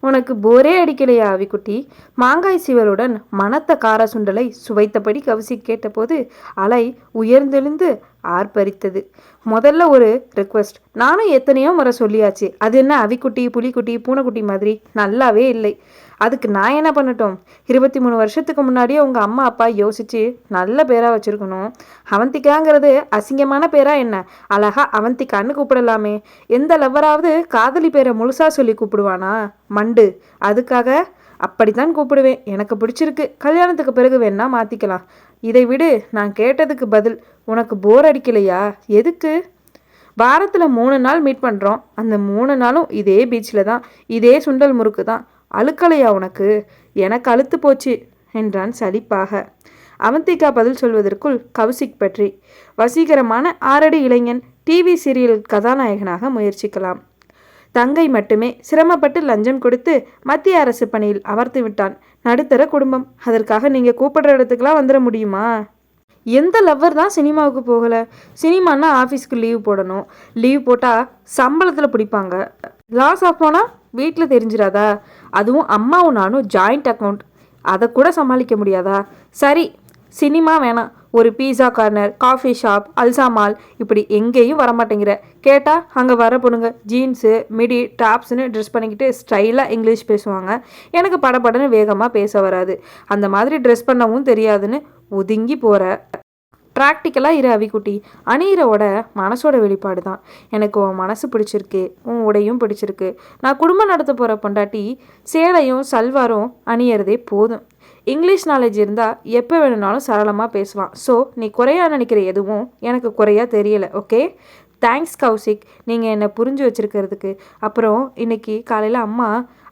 உனக்கு போரே அடிக்கலையா அவிக்குட்டி? மாங்காய் சிவலுடன் மணத்த கார சுண்டலை சுவைத்தபடி கௌசிக் கேட்டபோது அலை உயர்ந்தெழுந்து ஆர்ப்பரித்தது. முதல்ல ஒரு ரிக்வெஸ்ட், நானும் எத்தனையோ முறை சொல்லியாச்சு. அது என்ன அவிக்குட்டி, புலிக்குட்டி, பூனைக்குட்டி மாதிரி நல்லாவே இல்லை. அதுக்கு நான் என்ன பண்ணட்டும்? 23 வருஷத்துக்கு முன்னாடியே உங்கள் அம்மா அப்பா யோசிச்சு நல்ல பேராக வச்சுருக்கணும். அவந்திக்காங்கிறது அசிங்கமான பேரா என்ன? அழகா அவந்திக்கான்னு கூப்பிடலாமே. எந்த லவ்வராவது காதலி பேரை முழுசா சொல்லி கூப்பிடுவானா? மண்டு. அதுக்காக அப்படித்தான் கூப்பிடுவேன். எனக்கு பிடிச்சிருக்கு. கல்யாணத்துக்கு பிறகு வேணா மாற்றிக்கலாம். இதை விடு. நான் கேட்டதுக்கு பதில். உனக்கு போர் அடிக்கலையா? எதுக்கு? வாரத்தில் 3 நாள் மீட் பண்ணுறோம். அந்த 3 நாளும் இதே பீச்சில் தான், இதே சுண்டல் முறுக்கு தான். அழுக்கலையா உனக்கு? எனக்கு அழுத்து போச்சு என்றான் சலிப்பாக. அவந்திகா பதில் சொல்வதற்குள் கௌசிக் பற்றி, வசீகரமான 6 அடி இளைஞன் டிவி சீரியல் கதாநாயகனாக முயற்சிக்கலாம். தங்கை மட்டுமே சிரமப்பட்டு லஞ்சம் கொடுத்து மத்திய அரசு பணியில் அமர்த்து விட்டான். நடுத்தர குடும்பம். அதற்காக நீங்கள் கூப்பிடுற இடத்துக்கெல்லாம் வந்துட முடியுமா? எந்த லவ்வர் தான் சினிமாவுக்கு போகலை? சினிமானா ஆஃபீஸ்க்கு லீவ் போடணும். லீவ் போட்டால் சம்பளத்தில் பிடிப்பாங்க. லாஸ் ஆஃப் போனால் வீட்டில் தெரிஞ்சிடாதா? அதுவும் அம்மாவும் நானும் ஜாயிண்ட் அக்கௌண்ட். அதை கூட சமாளிக்க முடியாதா? சரி, சினிமா வேணாம். ஒரு பீஸா கார்னர், காஃபி ஷாப், அல்சா மால், இப்படி எங்கேயும் வரமாட்டேங்கிற. கேட்டால் அங்கே வர பொண்ணுங்க ஜீன்ஸு, மிடி, டாப்ஸ்னு ட்ரெஸ் பண்ணிக்கிட்டு ஸ்டைலாக இங்கிலீஷ் பேசுவாங்க. எனக்கு படபடன்னு வேகமாக பேச வராது. அந்த மாதிரி ட்ரெஸ் பண்ணவும் தெரியாதுன்னு ஒதுங்கி போகிற. ப்ராக்டிக்கலாக இரு அவிக்குட்டி. அணியிறோட மனசோட வெளிப்பாடு தான். எனக்கு உன் மனசு பிடிச்சிருக்கு, உன் உடையும் பிடிச்சிருக்கு. நான் குடும்பம் நடத்த போகிற பொண்டாட்டி சேலையும் சல்வாரும் அணியறதே போதும். இங்கிலீஷ் நாலேஜ் இருந்தால் எப்போ வேணும்னாலும் சரளமாக பேசுவான். ஸோ நீ குறையா நினைக்கிற எதுவும் எனக்கு குறையா தெரியலை. ஓகே? தேங்க்ஸ் கௌசிக், நீங்கள் என்னை புரிஞ்சு வச்சுருக்கிறதுக்கு. அப்புறம் இன்னைக்கு காலையில் அம்மா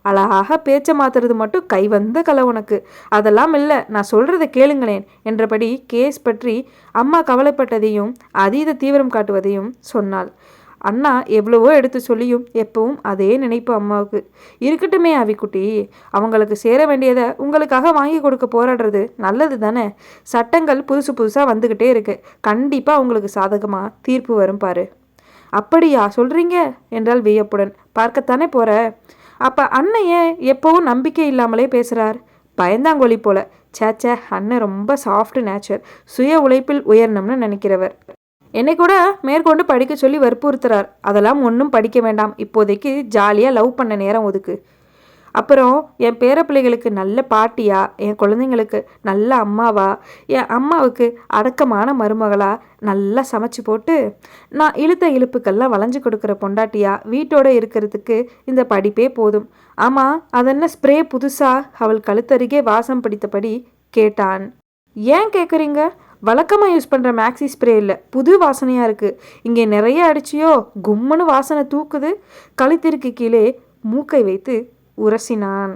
அழகாக பேச்சை மாத்துறது மட்டும் கை வந்த கலை உனக்கு. அதெல்லாம் இல்லை, நான் சொல்கிறத கேளுங்களேன் என்றபடி கேஸ் பற்றி அம்மா கவலைப்பட்டதையும் அதீத தீவிரம் காட்டுவதையும் சொன்னாள். அண்ணா எவ்வளவோ எடுத்து சொல்லியும் எப்பவும் அதே நினைப்பு அம்மாவுக்கு. இருக்கட்டுமே அவிக்குட்டி, அவங்களுக்கு சேர வேண்டியதை உங்களுக்காக வாங்கி கொடுக்க போராடுறது நல்லது தானே. சட்டங்கள் புதுசு புதுசாக வந்துக்கிட்டே இருக்கு. கண்டிப்பாக உங்களுக்கு சாதகமாக தீர்ப்பு வரும் பாரு. அப்படியா சொல்கிறீங்க என்றால் வியப்புடன். பார்க்கத்தானே போகிற. அப்போ அண்ணைய எப்பவும் நம்பிக்கை இல்லாமலே பேசுகிறார். பயந்தாங்கொழி போல. சேச்சே, அண்ணன் ரொம்ப சாஃப்ட் நேச்சர், சுய உழைப்பில் உயரணும்னு நினைக்கிறவர். என்னை கூட மேற்கொண்டு படிக்க சொல்லி வற்புறுத்துறார். அதெல்லாம் ஒன்றும் படிக்க வேண்டாம், இப்போதைக்கு ஜாலியாக லவ் பண்ண நேரம் ஒதுக்கு. அப்புறம் என் பேரப்பிள்ளைகளுக்கு நல்ல பாட்டியா, என் குழந்தைங்களுக்கு நல்ல அம்மாவா, என் அம்மாவுக்கு அடக்கமான மருமகளா நல்லா சமைச்சு போட்டு நான் இழுத்த இழுப்புக்கெல்லாம் வளைஞ்சு கொடுக்குற பொண்டாட்டியா வீட்டோடு இருக்கிறதுக்கு இந்த படிப்பே போதும். ஆமாம், அதென்ன ஸ்ப்ரே புதுசா? அவள் கழுத்தருகே வாசம் பிடித்தபடி கேட்டான். ஏன் கேட்குறீங்க? வழக்கமாக யூஸ் பண்ணுற மேக்ஸி ஸ்ப்ரே இல்லை, புது வாசனையாக இருக்குது. இங்கே நிறைய அடிச்சியோ? கும்முன்னு வாசனை தூக்குது. கழுத்திற்கு கீழே மூக்கை வைத்து உரசினான்.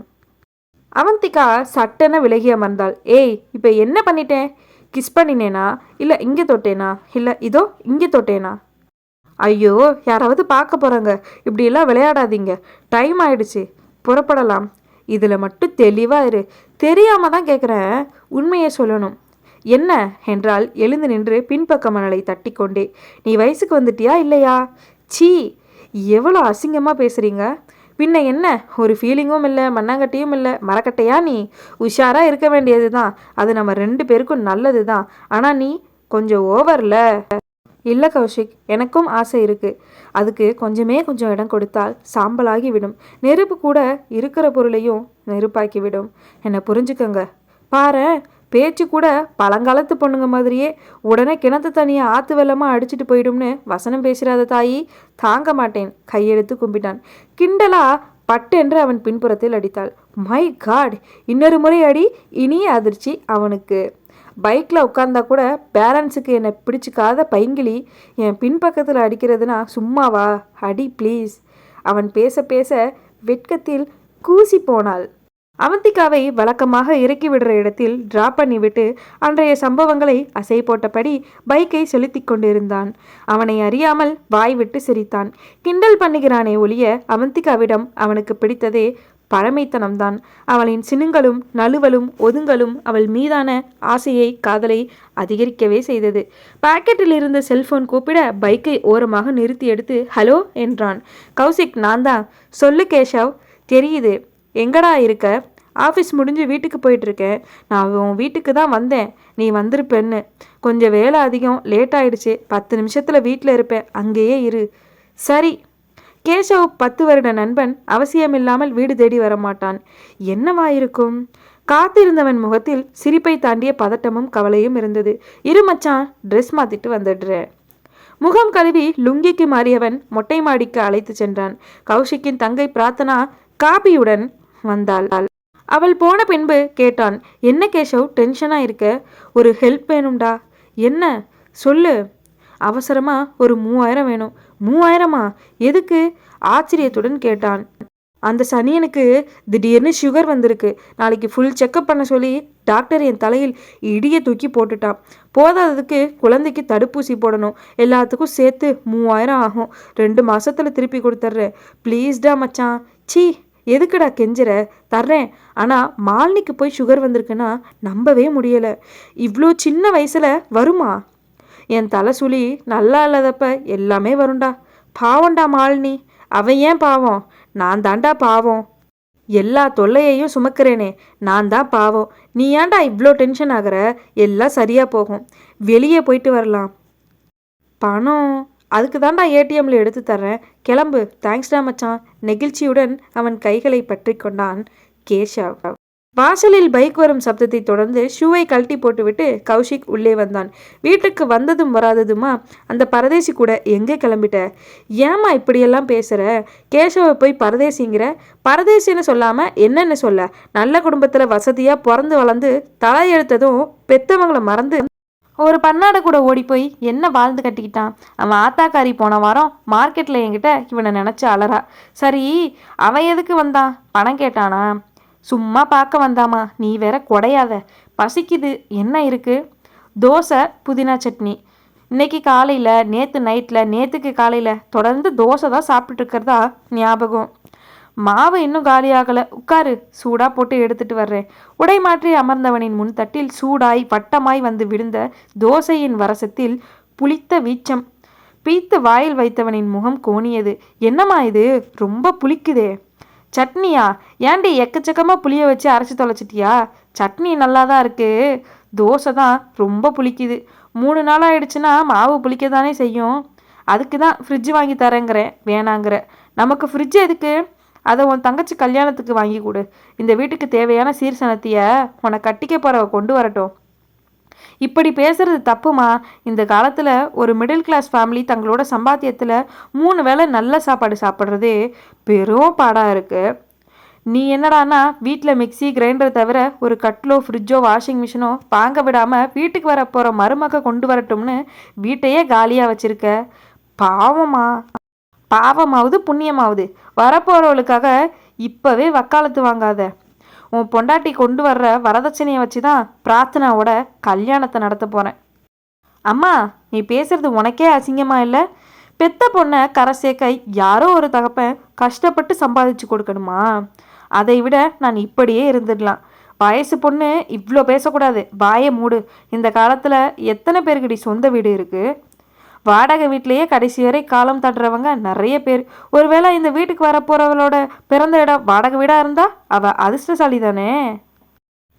அவந்திகா சட்டென விலகி அமர்ந்தாள். ஏய், இப்போ என்ன பண்ணிட்டேன்? கிஸ் பண்ணினேனா? இல்லை இங்கே தொட்டேனா? இல்லை இதோ இங்கே தொட்டேனா? ஐயோ, யாராவது பார்க்க போகிறாங்க. இப்படியெல்லாம் விளையாடாதீங்க. டைம் ஆயிடுச்சு, புறப்படலாம். இதில் மட்டும் தெளிவாக இரு. தெரியாமல் தான் கேட்குறேன், உண்மையை சொல்லணும். என்ன என்றால் எழுந்து நின்று பின்பக்க மணலை தட்டி கொண்டே. நீ வயசுக்கு வந்துட்டியா இல்லையா? சீ, எவ்வளோ அசிங்கமாக பேசுகிறீங்க. பின்ன என்ன, ஒரு ஃபீலிங்கும் இல்லை, மண்ணாங்கட்டியும் இல்லை, மரக்கட்டையா நீ? உஷாராக இருக்க வேண்டியது தான். அது நம்ம 2 பேருக்கும் நல்லது தான். ஆனால் நீ கொஞ்சம் ஓவரில். இல்லை கௌஷிக், எனக்கும் ஆசை இருக்குது. அதுக்கு கொஞ்சம் இடம் கொடுத்தால் சாம்பலாகி விடும். நெருப்பு கூட இருக்கிற பொருளையும் நெருப்பாக்கி விடும். என்னை புரிஞ்சுக்கங்க. பாரு, பேச்சு கூட பழங்காலத்து பொண்ணுங்க மாதிரியே உடனே கிணத்து தண்ணியை ஆற்று வெள்ளமாக அடிச்சுட்டு போயிடும்னு வசனம் பேசுகிறாத தாயி. தாங்க மாட்டேன். கையெடுத்து கும்பிட்டான். கிண்டலா பட்டென்று அவன் பின்புறத்தில் அடித்தாள். மை காட், இன்னொரு முறை அடி. இனிய அதிர்ச்சி அவனுக்கு. பைக்கில் உட்கார்ந்தா கூட பேரண்ட்ஸுக்கு என்னை பிடிச்சிக்காத பைங்கிலி என் பின்பக்கத்தில் அடிக்கிறதுனா சும்மாவா? அடி ப்ளீஸ். அவன் பேச பேச வெட்கத்தில் கூசி போனாள். அவந்திகாவை வழக்கமாக இறக்கி விடுற இடத்தில் டிராப் பண்ணிவிட்டு அன்றைய சம்பவங்களை அசை போட்டபடி பைக்கை செலுத்தி கொண்டிருந்தான். அவனை அறியாமல் வாய் விட்டு சிரித்தான். கிண்டல் பண்ணுகிறானே ஒழிய அவந்திகாவிடம் அவனுக்கு பிடித்ததே பழமைத்தனம்தான். அவளின் சினுங்களும் நழுவலும் ஒதுங்கலும் அவள் மீதான ஆசையை, காதலை அதிகரிக்கவே செய்தது. பாக்கெட்டில் இருந்த செல்போன் கூப்பிட பைக்கை ஓரமாக நிறுத்தி எடுத்து ஹலோ என்றான். கௌசிக், நான் தான். சொல்லு கேஷவ். தெரியுது. எங்கடா இருக்க? ஆஃபீஸ் முடிஞ்சு வீட்டுக்கு போயிட்டுருக்கேன். நான் உன் வீட்டுக்கு தான் வந்தேன், நீ வந்திருப்பேன்னு. கொஞ்சம் வேலை அதிகம், லேட் ஆயிடுச்சு. 10 நிமிஷத்தில் வீட்டில் இருப்பேன், அங்கேயே இரு. சரி. கேசவ் 10 வருட நண்பன் அவசியமில்லாமல் வீடு தேடி வரமாட்டான். என்னவாயிருக்கும்? காத்திருந்தவன் முகத்தில் சிரிப்பை தாண்டிய பதட்டமும் கவலையும் இருந்தது. இரு மச்சான், ட்ரெஸ் மாத்திட்டு வந்துடுறேன். முகம் கழுவி லுங்கிக்கு மாறியவன் மொட்டை மாடிக்கு அழைத்து சென்றான். கௌஷிக்கின் தங்கை பிரார்த்தனா காபியுடன் வந்தாள். அவள் போன பின்பு கேட்டான், என்ன கேசவ் டென்ஷனா இருக்க? ஒரு ஹெல்ப் வேணும்டா. என்ன சொல்லு. அவசரமா ஒரு 3000 வேணும். 3000மா? எதுக்கு? ஆச்சரியத்துடன் கேட்டான். அந்த சனியனுக்கு திடீர்னு சுகர் வந்திருக்கு. நாளைக்கு ஃபுல் செக்கப் பண்ண சொல்லி டாக்டர் என் தலையில் இடியை தூக்கி போட்டுட்டான். போதாததுக்கு குழந்தைக்கு தடுப்பூசி போடணும். எல்லாத்துக்கும் சேர்த்து 3000 ஆகும். 2 மாசத்துல திருப்பி கொடுத்துட்றேன். ப்ளீஸ்டா மச்சான். சீ, எதுக்குடா கெஞ்சுற? தர்றேன். ஆனால் மாலினிக்கு போய் சுகர் வந்திருக்குன்னா நம்பவே முடியலை. இவ்வளோ சின்ன வயசில் வருமா? என் தலை சுழி நல்லா இல்லாதப்ப எல்லாமே வரும்டா. பாவம்டா மாலினி. அவன் ஏன் பாவம்? நான் தாண்டா பாவம். எல்லா தொல்லையையும் சுமக்கிறேனே, நான் தான் பாவம். நீ ஏன்டா இவ்வளோ டென்ஷன் ஆகிற? எல்லாம் சரியாக போகும். வெளியே போயிட்டு வரலாம். பணம் அதுக்கு தாண்டா ஏடிஎம்ல எடுத்து தர்றேன். கிளம்பு. தேங்க்ஸ்டா மச்சான். நெகிழ்ச்சியுடன் அவன் கைகளை பற்றி கொண்டான் கேஷவ். வாசலில் பைக் வரும் சப்தத்தை தொடர்ந்து ஷூவை கழட்டி போட்டுவிட்டு கௌஷிக் உள்ளே வந்தான். வீட்டுக்கு வந்ததும் வராததுமா அந்த பரதேசி கூட எங்கே கிளம்பிட்ட? ஏமா இப்படியெல்லாம் பேசுகிற? கேசவை போய் பரதேசிங்கிற? பரதேசின்னு சொல்லாமல் என்னென்னு சொல்ல? நல்ல குடும்பத்தில் வசதியாக பிறந்து வளர்ந்து தலையெழுத்ததும் பெத்தவங்களை மறந்து ஒரு பன்னாடை கூட ஓடி போய் என்ன வாழ்ந்து கட்டிக்கிட்டான். அவன் ஆத்தாக்காரி போன வாரம் மார்க்கெட்டில் என்கிட்ட இவனை நினச்சி அலறா. சரி, அவன் எதுக்கு வந்தான்? பணம் கேட்டானா? சும்மா பார்க்க வந்தாமா. நீ வேற குடையாத. பசிக்குது. என்ன இருக்குது? தோசை, புதினா சட்னி. இன்னைக்கு காலையில், நேற்று நைட்டில், நேற்றுக்கு காலையில் தொடர்ந்து தோசை தான் சாப்பிட்டுட்டு இருக்கிறதா ஞாபகம். மாவு இன்னும் காலியாகலை. உட்காரு, சூடாக போட்டு எடுத்துட்டு வர்றேன். உடை மாற்றி அமர்ந்தவனின் முன்தட்டில் சூடாய் வட்டமாய் வந்து விழுந்த தோசையின் வரசத்தில் புளித்த வீச்சம் பீத்து வாயில் வைத்தவனின் முகம் கோணியது. என்னம்மா இது? ரொம்ப புளிக்குதே. சட்னியா? ஏண்டி எக்கச்சக்கமாக புளிய வச்சு அரைச்சி தொலைச்சிட்டியா? சட்னி நல்லா தான் இருக்குது, தோசை தான் ரொம்ப புளிக்குது. 3 நாள் ஆயிடுச்சுன்னா மாவு புளிக்க தானே செய்யும். அதுக்கு தான் ஃப்ரிட்ஜ் வாங்கி தரேங்கிறேன். வேணாங்கிற. நமக்கு ஃப்ரிட்ஜ் எதுக்கு? அதை உன் தங்கச்சி கல்யாணத்துக்கு வாங்கி கொடு. இந்த வீட்டுக்கு தேவையான சீர்சனத்தியை உன்னை கட்டிக்க போகிறவ கொண்டு வரட்டும். இப்படி பேசுறது தப்புமா. இந்த காலத்தில் ஒரு மிடில் கிளாஸ் ஃபேமிலி தங்களோட சம்பாத்தியத்தில் 3 வேளை நல்ல சாப்பாடு சாப்பிட்றதே பெரும் பாடாக இருக்குது. நீ என்னடானா வீட்டில் மிக்சி கிரைண்டர் தவிர ஒரு கட்லோ ஃப்ரிட்ஜோ வாஷிங் மிஷினோ வாங்க விடாமல் வீட்டுக்கு வர போகிற மருமக கொண்டு வரட்டும்னு வீட்டையே காலியாக வச்சுருக்க. பாவமா. பாவமாவது புண்ணியமாவது வரப்போகிறவளுக்காக இப்போவே வக்காலத்து வாங்காத. உன் பொண்டாட்டி கொண்டு வர்ற வரதட்சணையை வச்சு தான் பிரார்த்தனாவோட கல்யாணத்தை நடத்த போகிறேன். அம்மா, நீ பேசுறது உனக்கே அசிங்கமா இல்லை? பெத்த பொண்ணை கரை சேர்க்க யாரோ ஒரு தகப்பன் கஷ்டப்பட்டு சம்பாதிச்சு கொடுக்கணுமா? அதை விட நான் இப்படியே இருந்துடலாம். வயசு பொண்ணு இவ்வளோ பேசக்கூடாது. வாயை மூடு. இந்த காலத்தில் எத்தனை பேருக்குடி சொந்த வீடு இருக்குது? வாடகை வீட்டிலேயே கடைசி வரை காலம் தட்டுறவங்க நிறைய பேர். ஒருவேளை இந்த வீட்டுக்கு வரப்போகிறவளோட பிறந்த இடம் வாடகை வீடாக இருந்தால் அவள் அதிர்ஷ்டசாலி தானே.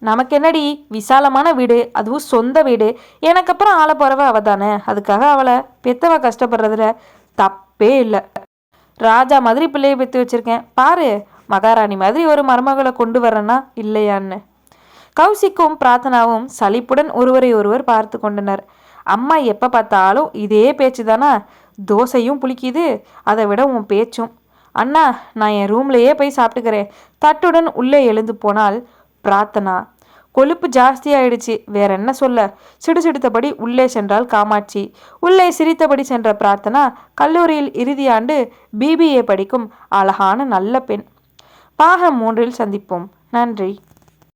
நமக்கு என்னடி விசாலமான வீடு, அதுவும் சொந்த வீடு. எனக்கு அப்புறம் ஆள போகிறவ அவள் தானே. அதுக்காக அவளை பெத்தவ கஷ்டப்படுறதுல தப்பே இல்லை. ராஜா மாதிரி பிள்ளையை பெற்று வச்சுருக்கேன் பாரு. மகாராணி மாதிரி ஒரு மருமகளை கொண்டு வரேன்னா இல்லையான்னு. கௌசிக்கும் பிரார்த்தனாவும் சலிப்புடன் ஒருவரை ஒருவர் பார்த்து கொண்டனர். அம்மா எப்போ பார்த்தாலும் இதே பேச்சு தானா? தோசையும் புளிக்குது, அதை விட உன் பேச்சும். அண்ணா, நான் என் ரூம்லேயே போய் சாப்பிட்டுக்கிறேன். தட்டுடன் உள்ளே எழுந்து போனால் பிரார்த்தனா. கொழுப்பு ஜாஸ்தியாயிடுச்சு, வேற என்ன சொல்ல. சிடுசிடுத்தபடி உள்ளே சென்றால் காமாட்சி. உள்ளே சிரித்தபடி சென்ற பிரார்த்தனா கல்லூரியில் இறுதி ஆண்டு BBA படிக்கும் அழகான நல்ல பெண். பாகம் 3 சந்திப்போம். நன்றி.